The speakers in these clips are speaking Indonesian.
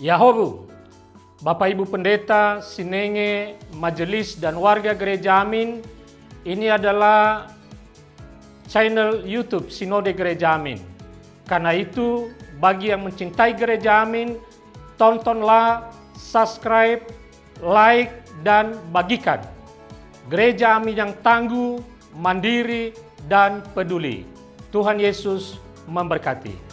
Yahobu, Bapak Ibu Pendeta, Sinenge, Majelis dan warga Gereja Amin, ini adalah channel YouTube Sinode Gereja Amin. Karena itu, bagi yang mencintai Gereja Amin, tontonlah, subscribe, like, dan bagikan. Gereja Amin yang tangguh, mandiri, dan peduli. Tuhan Yesus memberkati.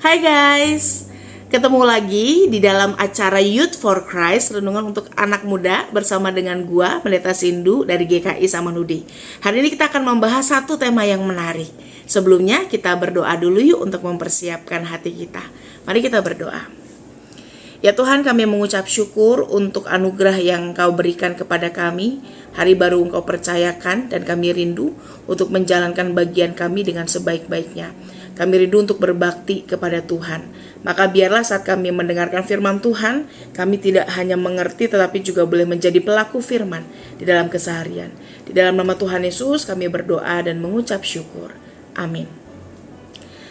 Hai guys, ketemu lagi di dalam acara Youth for Christ, renungan untuk anak muda bersama dengan gua, Pendeta Sindu dari GKI Samanhudi. Hari ini kita akan membahas satu tema yang menarik. Sebelumnya kita berdoa dulu yuk untuk mempersiapkan hati kita. Mari kita berdoa. Ya Tuhan, kami mengucap syukur untuk anugerah yang Engkau berikan kepada kami. Hari baru Engkau percayakan dan kami rindu untuk menjalankan bagian kami dengan sebaik-baiknya. Kami rindu untuk berbakti kepada Tuhan. Maka biarlah saat kami mendengarkan firman Tuhan, kami tidak hanya mengerti tetapi juga boleh menjadi pelaku firman di dalam keseharian. Di dalam nama Tuhan Yesus kami berdoa dan mengucap syukur. Amin.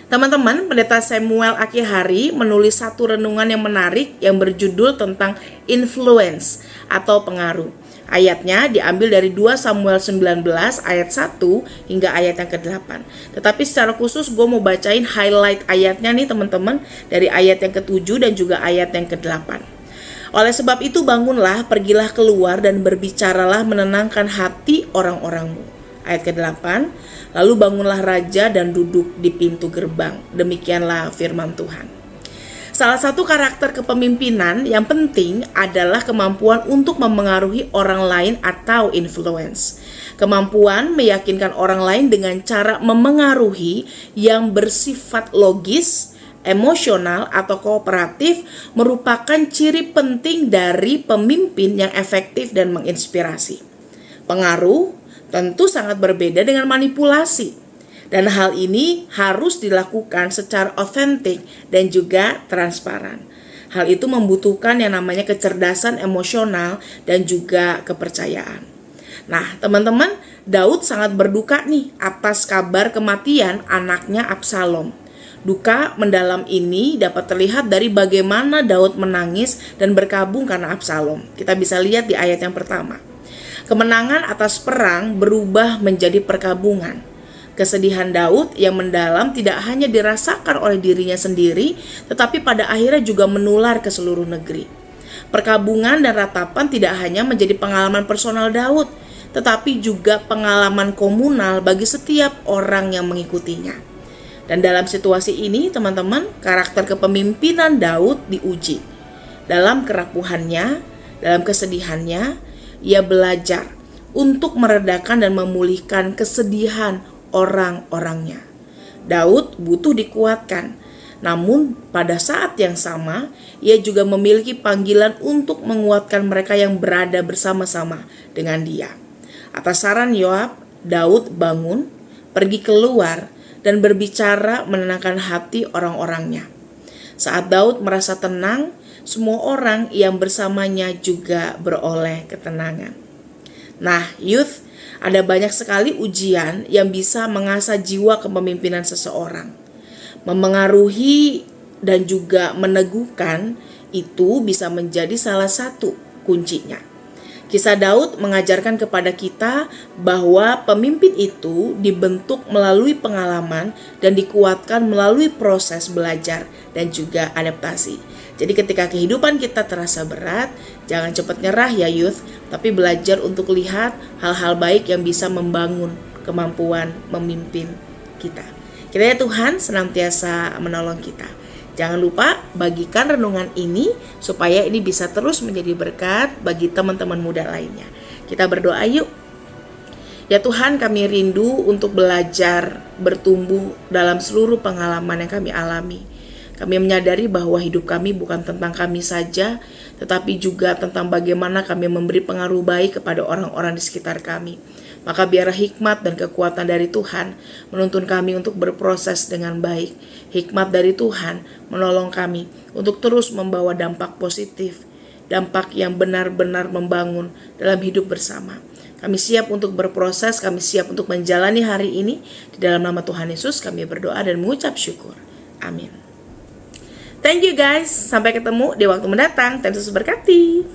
Teman-teman, Pendeta Samuel Akihari menulis satu renungan yang menarik yang berjudul tentang influence atau pengaruh. Ayatnya diambil dari 2 Samuel 19 ayat 1 hingga ayat yang ke-8. Tetapi secara khusus gue mau bacain highlight ayatnya nih teman-teman, dari ayat yang ke-7 dan juga ayat yang ke-8. Oleh sebab itu bangunlah, pergilah keluar dan berbicaralah menenangkan hati orang-orangmu. Ayat ke-8, lalu bangunlah raja dan duduk di pintu gerbang. Demikianlah firman Tuhan. Salah satu karakter kepemimpinan yang penting adalah kemampuan untuk memengaruhi orang lain atau influence. Kemampuan meyakinkan orang lain dengan cara memengaruhi yang bersifat logis, emosional, atau kooperatif merupakan ciri penting dari pemimpin yang efektif dan menginspirasi. Pengaruh tentu sangat berbeda dengan manipulasi. Dan hal ini harus dilakukan secara otentik dan juga transparan. Hal itu membutuhkan yang namanya kecerdasan emosional dan juga kepercayaan. Nah, teman-teman, Daud sangat berduka nih atas kabar kematian anaknya Absalom. Duka mendalam ini dapat terlihat dari bagaimana Daud menangis dan berkabung karena Absalom. Kita bisa lihat di ayat yang pertama. Kemenangan atas perang berubah menjadi perkabungan. Kesedihan Daud yang mendalam tidak hanya dirasakan oleh dirinya sendiri, tetapi pada akhirnya juga menular ke seluruh negeri. Perkabungan dan ratapan tidak hanya menjadi pengalaman personal Daud, tetapi juga pengalaman komunal bagi setiap orang yang mengikutinya. Dan dalam situasi ini, teman-teman, karakter kepemimpinan Daud diuji. Dalam kerapuhannya, dalam kesedihannya, ia belajar untuk meredakan dan memulihkan kesedihan orang-orangnya. Daud butuh dikuatkan, namun pada saat yang sama ia juga memiliki panggilan untuk menguatkan mereka yang berada bersama-sama dengan dia. Atas saran Yoab, Daud bangun, pergi keluar dan berbicara menenangkan hati orang-orangnya. Saat Daud merasa tenang, semua orang yang bersamanya juga beroleh ketenangan. Nah, youth, ada banyak sekali ujian yang bisa mengasah jiwa kepemimpinan seseorang. Memengaruhi dan juga meneguhkan itu bisa menjadi salah satu kuncinya. Kisah Daud mengajarkan kepada kita bahwa pemimpin itu dibentuk melalui pengalaman dan dikuatkan melalui proses belajar dan juga adaptasi. Jadi ketika kehidupan kita terasa berat, jangan cepat nyerah ya youth, tapi belajar untuk lihat hal-hal baik yang bisa membangun kemampuan memimpin kita. Kiranya Tuhan senantiasa menolong kita. Jangan lupa bagikan renungan ini supaya ini bisa terus menjadi berkat bagi teman-teman muda lainnya. Kita berdoa yuk. Ya Tuhan, kami rindu untuk belajar bertumbuh dalam seluruh pengalaman yang kami alami. Kami menyadari bahwa hidup kami bukan tentang kami saja, tetapi juga tentang bagaimana kami memberi pengaruh baik kepada orang-orang di sekitar kami. Maka biarlah hikmat dan kekuatan dari Tuhan menuntun kami untuk berproses dengan baik. Hikmat dari Tuhan menolong kami untuk terus membawa dampak positif, dampak yang benar-benar membangun dalam hidup bersama. Kami siap untuk berproses, kami siap untuk menjalani hari ini. Di dalam nama Tuhan Yesus kami berdoa dan mengucap syukur. Amin. Thank you guys, sampai ketemu di waktu mendatang. Tuhan Yesus berkati.